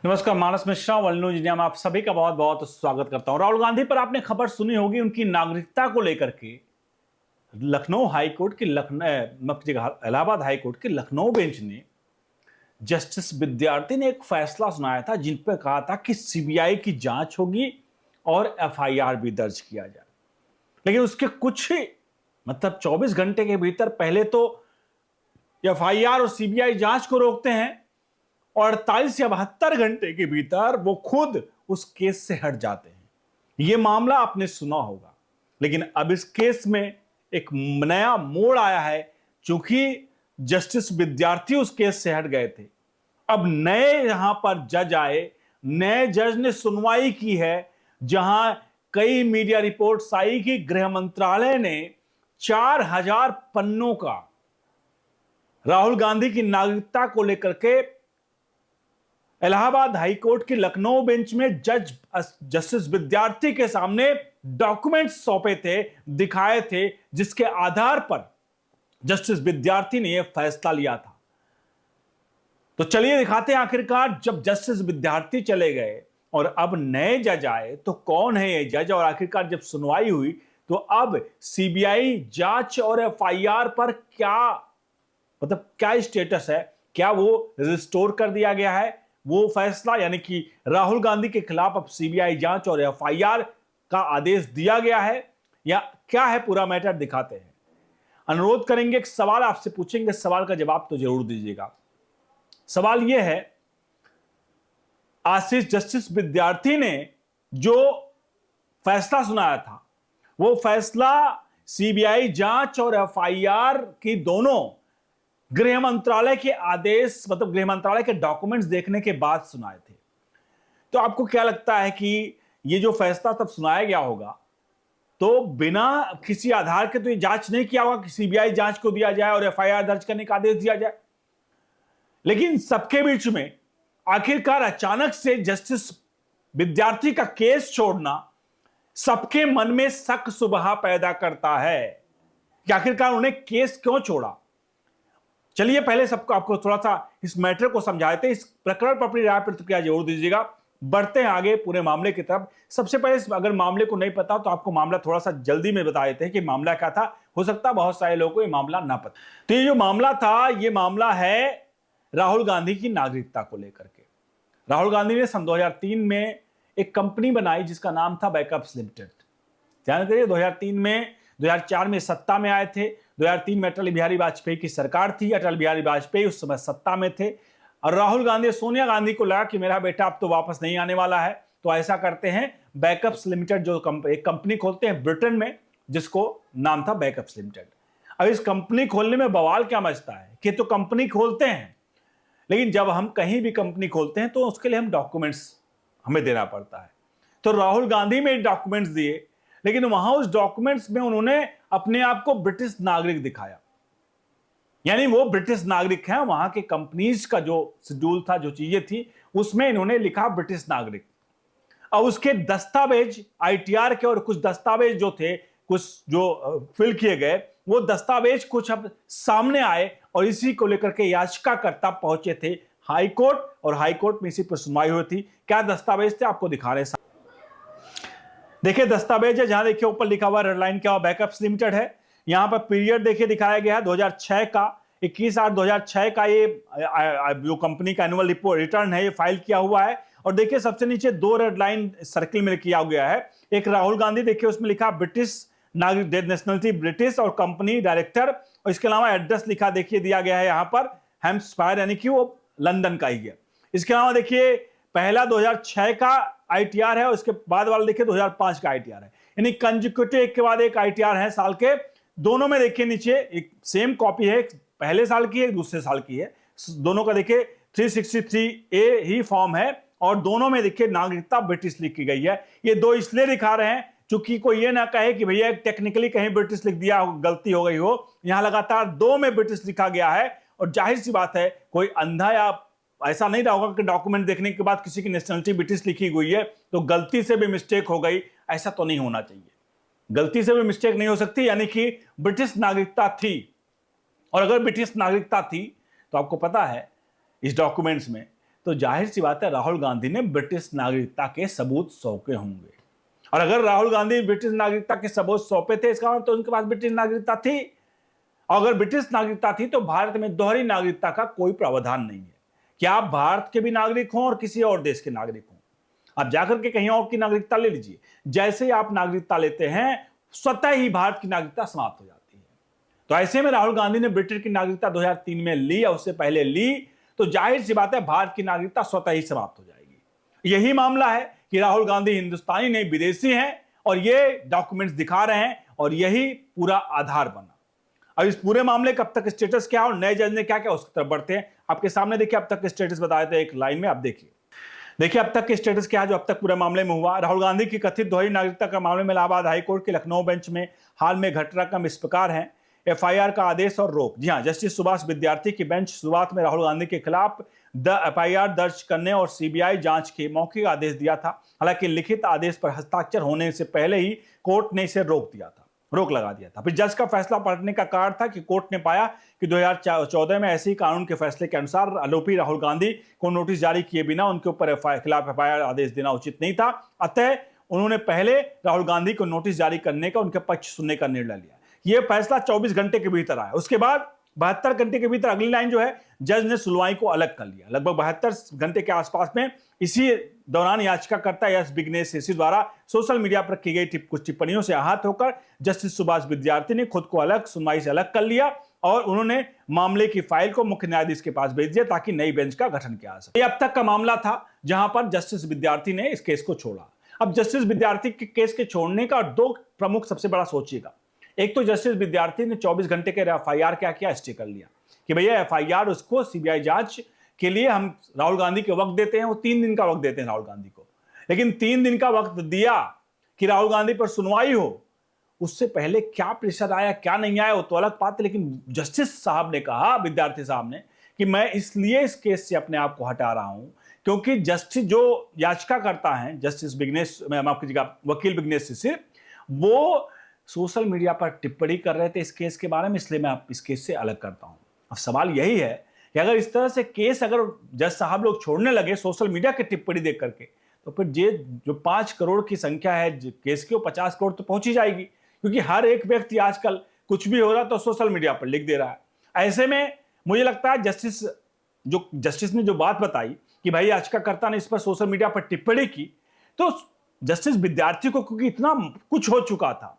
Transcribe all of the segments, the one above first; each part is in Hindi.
नमस्कार, मानस मिश्रा वर्ल्ड न्यूज इंडिया में आप सभी का बहुत बहुत स्वागत करता हूं। राहुल गांधी पर आपने खबर सुनी होगी, उनकी नागरिकता को लेकर के लखनऊ हाईकोर्ट की इलाहाबाद हाईकोर्ट के लखनऊ बेंच ने जस्टिस विद्यार्थी ने एक फैसला सुनाया था, जिन पर कहा था कि सीबीआई की जांच होगी और एफआईआर भी दर्ज किया जाए। लेकिन उसके कुछ 24 घंटे के भीतर पहले तो एफआईआर और सीबीआई जांच को रोकते हैं और 48 या 72 घंटे के भीतर वो खुद उस केस से हट जाते हैं। यह मामला आपने सुना होगा, लेकिन अब इस केस में एक नया मोड़ आया है। चूंकि जस्टिस विद्यार्थी उस केस से हट गए थे, अब नए यहां पर जज आए, नए जज ने सुनवाई की है, जहां कई मीडिया रिपोर्ट्स आई कि गृह मंत्रालय ने 4000 पन्नों का राहुल गांधी की नागरिकता को लेकर के इलाहाबाद हाईकोर्ट की लखनऊ बेंच में जस्टिस विद्यार्थी के सामने डॉक्यूमेंट्स सौंपे थे, दिखाए थे, जिसके आधार पर जस्टिस विद्यार्थी ने यह फैसला लिया था। तो चलिए दिखाते हैं आखिरकार जब जस्टिस विद्यार्थी चले गए और अब नए जज आए तो कौन है ये जज, और आखिरकार जब सुनवाई हुई तो अब सीबीआई जांच और एफआईआर पर क्या स्टेटस है, क्या वो रिस्टोर कर दिया गया है वो फैसला, यानी कि राहुल गांधी के खिलाफ अब सीबीआई जांच और एफआईआर का आदेश दिया गया है या क्या है, पूरा मैटर दिखाते हैं। अनुरोध करेंगे, एक सवाल आपसे पूछेंगे, सवाल का जवाब तो जरूर दीजिएगा। सवाल यह है, आशीष जस्टिस विद्यार्थी ने जो फैसला सुनाया था वो फैसला सीबीआई जांच और एफआईआर की दोनों गृह मंत्रालय के आदेश गृह मंत्रालय के डॉक्यूमेंट्स देखने के बाद सुनाए थे। तो आपको क्या लगता है कि ये जो फैसला तब सुनाया गया होगा तो बिना किसी आधार के तो ये जांच नहीं किया होगा कि सीबीआई जांच को दिया जाए और एफआईआर दर्ज करने का आदेश दिया जाए। लेकिन सबके बीच में आखिरकार अचानक से जस्टिस विद्यार्थी का केस छोड़ना सबके मन में शक शुबहा पैदा करता है कि आखिरकार उन्हें केस क्यों छोड़ा। चलिए पहले आपको थोड़ा सा इस मैटर को समझाते हैं, इस प्रकरण पर अपनी राय प्रतिक्रिया जरूर दीजिएगा। बढ़ते हैं आगे पूरे मामले की तरफ। सबसे पहले अगर मामले को नहीं पता तो आपको मामला थोड़ा सा जल्दी में बता देते हैं कि मामला क्या था। हो सकता है बहुत सारे लोगों को ये मामला ना पता। तो ये जो मामला था, ये मामला है राहुल गांधी की नागरिकता को लेकर के। राहुल गांधी ने सन 2003 में एक कंपनी बनाई जिसका नाम था बैकअप्स लिमिटेड। ध्यान करिए, 2004 में सत्ता में आए थे। 2003 में अटल बिहारी वाजपेयी की सरकार थी, अटल बिहारी वाजपेयी उस समय सत्ता में थे और राहुल गांधी, सोनिया गांधी को लगा कि मेरा बेटा अब तो वापस नहीं आने वाला है, तो ऐसा करते हैं बैकअप्स लिमिटेड जो एक कंपनी खोलते हैं ब्रिटेन में, जिसको नाम था बैकअप्स लिमिटेड। अब इस कंपनी खोलने में बवाल क्या मचता है कि तो कंपनी खोलते हैं, लेकिन जब हम कहीं भी कंपनी खोलते हैं तो उसके लिए हम डॉक्यूमेंट्स हमें देना पड़ता है। तो राहुल गांधी में डॉक्यूमेंट्स दिए, लेकिन वहां उस डॉक्यूमेंट्स में उन्होंने अपने आप को ब्रिटिश नागरिक दिखाया, यानी वो ब्रिटिश नागरिक हैं। वहां के कंपनीज का जो शेड्यूल था, जो चीजें थी, उसमें इन्होंने लिखा ब्रिटिश नागरिक। अब उसके दस्तावेज आईटीआर के और कुछ दस्तावेज जो थे, कुछ जो फिल किए गए, वो दस्तावेज कुछ अब सामने आए और इसी को लेकर के याचिकाकर्ता पहुंचे थे हाईकोर्ट, और हाईकोर्ट में इसी पर सुनवाई हुई थी। क्या दस्तावेज थे आपको दिखा रहे हैं। देखिए दस्तावेज है, जहां देखिए ऊपर लिखा हुआ रेड लाइन क्या बैकअप्स लिमिटेड है। यहां पर पीरियड देखिए दिखाया गया है 2006 का, 21/8/2006 का ये जो कंपनी का एनुअल रिपोर्ट रिटर्न है, ये फाइल किया हुआ है। और देखिए सबसे नीचे 2 रेड लाइन सर्किल में किया गया है। एक राहुल गांधी, देखिए उसमें लिखा ब्रिटिश नागरिक, नेशनलिटी ब्रिटिश और कंपनी डायरेक्टर, और इसके अलावा एड्रेस लिखा देखिए दिया गया है यहाँ पर हैम्पशायर, यानी कि वो लंदन का ही है। इसके अलावा देखिए पहला 2006 का आईटीआर है और इसके बाद वाला देखिए 2005 का आईटीआर है, यानी कंजिक्यूटिव एक के बाद एक आईटीआर है साल के। दोनों में देखिए नीचे एक सेम कॉपी है, पहले साल की है, दूसरे साल की है। दोनों का देखिए 363A ही फॉर्म है और दोनों में देखिए नागरिकता ब्रिटिश लिखी गई है। ये 2 इसलिए दिखा रहे हैं क्योंकि कोई ये ना कहे कि भैया टेक्निकली कहीं ब्रिटिश लिख दिया, गलती हो गई हो। यहां लगातार 2 में ब्रिटिश लिखा गया है और जाहिर सी बात है कोई अंधा या ऐसा नहीं रहा होगा कि डॉक्यूमेंट देखने के बाद किसी की नेशनलिटी ब्रिटिश लिखी हुई है तो गलती से भी मिस्टेक हो गई, ऐसा तो नहीं होना चाहिए। गलती से भी मिस्टेक नहीं हो सकती, यानी कि ब्रिटिश नागरिकता थी। और अगर ब्रिटिश नागरिकता थी तो आपको पता है इस डॉक्यूमेंट्स में तो जाहिर सी बात है राहुल गांधी ने ब्रिटिश नागरिकता के सबूत सौंपे होंगे। और अगर राहुल गांधी ब्रिटिश नागरिकता के सबूत सौंपे थे, इसका मतलब तो उनके पास ब्रिटिश नागरिकता थी। अगर ब्रिटिश नागरिकता थी तो भारत में दोहरी नागरिकता का कोई प्रावधान नहीं है कि आप भारत के भी नागरिक हों और किसी और देश के नागरिक हों। आप जाकर के कहीं और की नागरिकता ले लीजिए, जैसे ही आप नागरिकता लेते हैं स्वतः ही भारत की नागरिकता समाप्त हो जाती है। तो ऐसे में राहुल गांधी ने ब्रिटेन की नागरिकता 2003 में ली या उससे पहले ली, तो जाहिर सी बात है भारत की नागरिकता स्वतः ही समाप्त हो जाएगी। यही मामला है कि राहुल गांधी हिंदुस्तानी नहीं विदेशी हैं और ये डॉक्यूमेंट्स दिखा रहे हैं और यही पूरा आधार बना। अब इस पूरे मामले का अब तक स्टेटस क्या और नए जज ने क्या क्या, उसकी तरफ बढ़ते हैं। आपके सामने देखिए अब तक के स्टेटस बताए थे एक लाइन में, आप देखिए अब तक के स्टेटस क्या है जो अब तक पूरे मामले में हुआ। राहुल गांधी की कथित दोहरी नागरिकता का मामले में इलाहाबाद हाईकोर्ट के लखनऊ बेंच में हाल में घटनाक्रम इस प्रकार है। एफआईआर का आदेश और रोक। जी हां, जस्टिस सुभाष विद्यार्थी की बेंच शुरुआत में राहुल गांधी के खिलाफ एफआईआर दर्ज करने और सीबीआई जांच के मौखिक आदेश दिया था। हालांकि लिखित आदेश पर हस्ताक्षर होने से पहले ही कोर्ट ने इसे रोक लगा दिया था। फिर जज का फैसला पलटने का कारण था कि कोर्ट ने पाया कि 2014 में ऐसे ही कानून के फैसले के अनुसार आरोपी राहुल गांधी को नोटिस जारी किए बिना उनके ऊपर खिलाफ एफआईआर आदेश देना उचित नहीं था। अतः उन्होंने पहले राहुल गांधी को नोटिस जारी करने का, उनके पक्ष सुनने का निर्णय लिया। यह फैसला 24 घंटे के भीतर आया। उसके बाद 72 घंटे के भीतर अगली लाइन जो है, जज ने सुनवाई को अलग कर लिया। लगभग 72 घंटे के आसपास में इसी दौरान याचिकाकर्ता एस विघ्नेश शिशिर द्वारा सोशल मीडिया पर की गई कुछ टिप्पणियों से आहत होकर जस्टिस सुभाष विद्यार्थी ने खुद को सुनवाई से अलग कर लिया और उन्होंने मामले की फाइल को मुख्य न्यायाधीश के पास भेज दिया ताकि नई बेंच का गठन किया जा सके। ये अब तक का मामला था जहां पर जस्टिस विद्यार्थी ने इस केस को छोड़ा। अब जस्टिस विद्यार्थी के केस के छोड़ने का दो प्रमुख सबसे बड़ा सोचिएगा। एक तो जस्टिस विद्यार्थी ने 24 घंटे के एफआईआर क्या किया, स्टे कर लिया कि भैया एफआईआर उसको सीबीआई जांच के लिए हम राहुल गांधी के वक्त देते हैं। वो 3 दिन का वक्त देते हैं राहुल गांधी को, लेकिन 3 दिन का वक्त दिया कि राहुल गांधी पर सुनवाई हो। उससे पहले क्या प्रेशर आया क्या नहीं आया वो तो अलग बात है, लेकिन जस्टिस साहब ने कहा, विद्यार्थी साहब ने, कि मैं इसलिए इस केस से अपने आप को हटा रहा हूं क्योंकि जस्टिस जो याचिका करता है, जस्टिस विघ्नेश, माफ कीजिएगा, वकील विघ्नेश शिशिर, वो सोशल मीडिया पर टिप्पणी कर रहे थे इस केस के बारे में, इसलिए मैं इस केस से अलग करता हूं। अब सवाल यही है कि अगर इस तरह से केस अगर जज साहब लोग छोड़ने लगे सोशल मीडिया की टिप्पणी देख करके, तो फिर ये जो 5 करोड़ की संख्या है केस की, वो 50 करोड़ तो पहुंच ही जाएगी, क्योंकि हर एक व्यक्ति आजकल कुछ भी हो रहा तो सोशल मीडिया पर लिख दे रहा है। ऐसे में मुझे लगता है जस्टिस ने जो बात बताई कि भाई याचिकाकर्ता ने इस पर सोशल मीडिया पर टिप्पणी की, तो जस्टिस विद्यार्थी को क्योंकि इतना कुछ हो चुका था,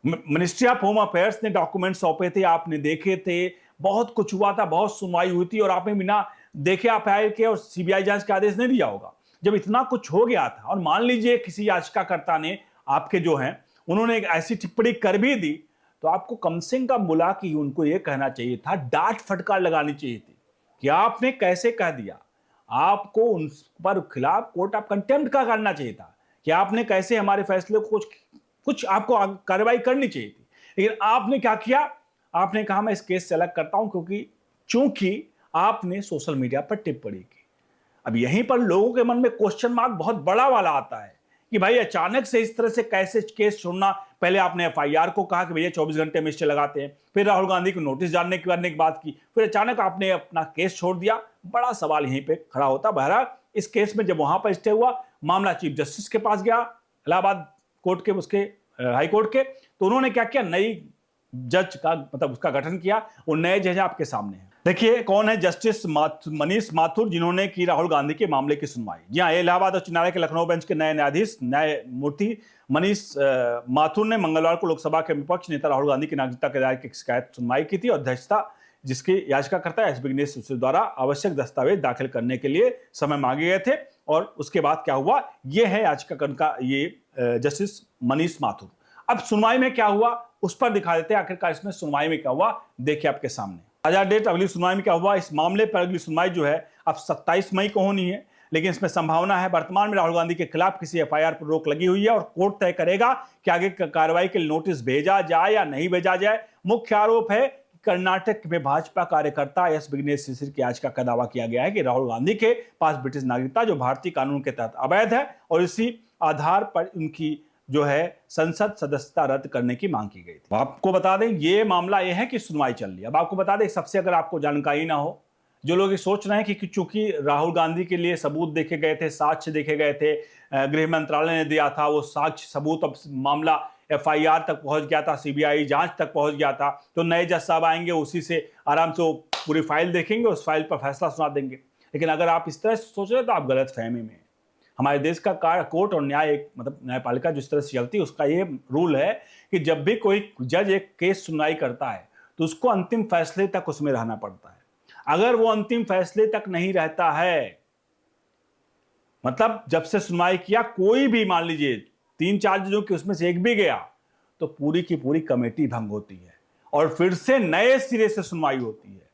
मिनिस्ट्री ऑफ होम अफेयर्स ने डॉक्यूमेंट सौंपे थे, आपने देखे थे, बहुत कुछ हुआ था, बहुत सुनवाई हुई थी और आपने बिना देखे एफआईआर के और सीबीआई जांच का आदेश नहीं दिया होगा। जब इतना कुछ हो गया था और मान लीजिए किसी याचिकाकर्ता ने आपके जो हैं उन्होंने एक ऐसी टिप्पणी कर भी दी, तो आपको कम से कम बुला के उनको यह कहना चाहिए था, डांट फटकार लगानी चाहिए थी कि आपने कैसे कह दिया। आपको उन पर खिलाफ कोर्ट ऑफ कंटेम्प्ट का करना चाहिए था कि आपने कैसे हमारे फैसले को कुछ आपको कार्रवाई करनी चाहिए थी। लेकिन आपने क्या किया, आपने कहा मैं इस केस से अलग करता हूं चूंकि आपने सोशल मीडिया पर टिप्पणी की। अब यहीं पर लोगों के मन में क्वेश्चन मार्क बहुत बड़ा वाला आता है कि भाई अचानक से इस तरह से कैसे केस छोड़ना। पहले आपने एफआईआर को कहा कि भैया 24 घंटे में स्टे लगाते हैं, फिर राहुल गांधी को नोटिस जानने की बात की, फिर अचानक आपने अपना केस छोड़ दिया। बड़ा सवाल यहीं पे खड़ा होता। बहरहाल इस केस में जब वहां पर स्टे हुआ, मामला चीफ जस्टिस के पास गया, इलाहाबाद कोर्ट के, उसके हाई कोर्ट के, तो उन्होंने क्या किया, नई जज का मतलब उसका गठन किया। वो नए जज आपके सामने है। देखिए कौन है, जस्टिस मनीष माथुर, जिन्होंने की राहुल गांधी के मामले की सुनवाई। जी हाँ, इलाहाबाद उच्च न्यायालय के लखनऊ बेंच के नए न्यायाधीश न्यायमूर्ति मनीष माथुर ने मंगलवार को लोकसभा के विपक्ष नेता राहुल गांधी की नागरिकता के दायर की शिकायत सुनवाई की थी और अध्यक्षता जिसकी याचिकाकर्ता एस विघ्नेश शिशिर द्वारा आवश्यक दस्तावेज दाखिल करने के लिए समय मांगे गए थे। और उसके बाद क्या हुआ, ये है याचिकाकर्ता का ये जस्टिस मनीष माथुर। अब सुनवाई में क्या हुआ उस पर दिखा देते हैं, आखिरकार इसमें सुनवाई में क्या हुआ, देखिए आपके सामने। ताजा डेट, अगली सुनवाई में क्या हुआ। इस मामले पर अगली सुनवाई जो है अब 27 मई को होनी है, लेकिन इसमें संभावना है वर्तमान में राहुल गांधी के खिलाफ किसी एफआईआर पर रोक लगी हुई है और कोर्ट तय करेगा कि आगे कार्रवाई के लिए नोटिस भेजा जाए या नहीं भेजा जाए। मुख्य आरोप है कर्नाटक में भाजपा कार्यकर्ता एस विघ्नेश शिशिर की याचिका का दावा किया गया है कि राहुल गांधी के पास ब्रिटिश नागरिकता जो भारतीय कानून के तहत अवैध है और इसी आधार पर उनकी जो है संसद सदस्यता रद्द करने की मांग की गई थी। आपको बता दें ये मामला ये है कि सुनवाई चल रही है। अब आपको बता दें सबसे, अगर आपको जानकारी ना हो, जो लोग ये सोच रहे हैं कि चूंकि राहुल गांधी के लिए सबूत देखे गए थे, साक्ष्य देखे गए थे, गृह मंत्रालय ने दिया था वो साक्ष्य सबूत, अब मामला एफआईआर तक पहुंच गया था, सीबीआई जांच तक पहुंच गया था, तो नए जज साहब आएंगे, उसी से आराम से वो पूरी फाइल देखेंगे, उस फाइल पर फैसला सुना देंगे। लेकिन अगर आप इस तरह से सोच रहे हैं तो आप गलत फहमी में हैं। हमारे देश का कोर्ट और न्याय मतलब न्यायपालिका जिस तरह से चलती है, उसका ये रूल है कि जब भी कोई जज एक केस सुनवाई करता है तो उसको अंतिम फैसले तक उसमें रहना पड़ता है। अगर वो अंतिम फैसले तक नहीं रहता है, मतलब जब से सुनवाई किया कोई भी, मान लीजिए 3-4 जजों की उसमें से एक भी गया, तो पूरी की पूरी कमेटी भंग होती है और फिर से नए सिरे से सुनवाई होती है।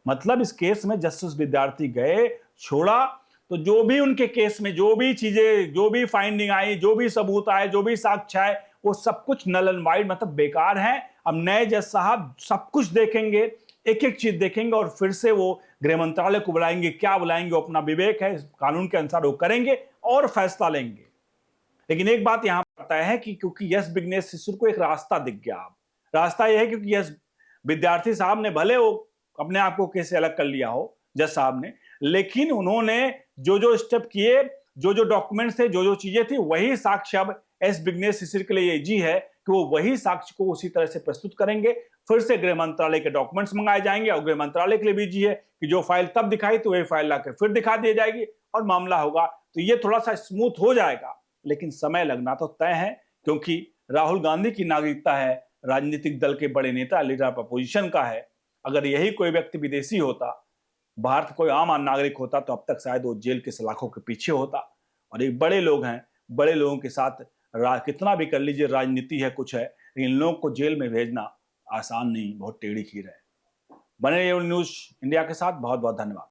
मतलब इस केस में जस्टिस विद्यार्थी गए, छोड़ा, तो जो भी उनके केस में जो भी चीजें, जो भी फाइंडिंग आई, जो भी सबूत आए, जो भी साक्ष्य आए, वो सब कुछ नल एंड वाइड, मतलब बेकार है। अब नए जज साहब सब कुछ देखेंगे, एक एक चीज देखेंगे और फिर से वो गृह मंत्रालय को बुलाएंगे, क्या बुलाएंगे, वो अपना विवेक है, कानून के अनुसार वो करेंगे और फैसला लेंगे। लेकिन एक बात यहां पता है कि क्योंकि यस विघ्नेश शिशुर को एक रास्ता दिख गया। अब रास्ता यह है क्योंकि यस विद्यार्थी साहब ने भले वो अपने आप को केस से अलग कर लिया हो, जज साहब ने, लेकिन उन्होंने जो जो स्टेप किए, जो जो डॉक्यूमेंट्स थे, जो जो चीजें थी, वही साक्ष्य अब एस विघ्नेश शिशिर के लिए इजी है कि वो वही साक्ष्य को उसी तरह से प्रस्तुत करेंगे। फिर से गृह मंत्रालय के डॉक्यूमेंट्स मंगाए जाएंगे और गृह मंत्रालय के लिए भी इजी है कि जो फाइल तब दिखाई तो वही फाइल लाकर फिर दिखा दी जाएगी और मामला होगा। तो ये थोड़ा सा स्मूथ हो जाएगा, लेकिन समय लगना तो तय है, क्योंकि राहुल गांधी की नागरिकता है, राजनीतिक दल के बड़े नेता, लीडर ऑफ अपोजिशन का है। अगर यही कोई व्यक्ति विदेशी होता, भारत कोई आम नागरिक होता, तो अब तक शायद वो जेल के सलाखों के पीछे होता। और ये बड़े लोग हैं, बड़े लोगों के साथ कितना भी कर लीजिए, राजनीति है, कुछ है, लेकिन इन लोगों को जेल में भेजना आसान नहीं, बहुत टेढ़ी खीर है। बने रहिए न्यूज इंडिया के साथ। बहुत बहुत धन्यवाद।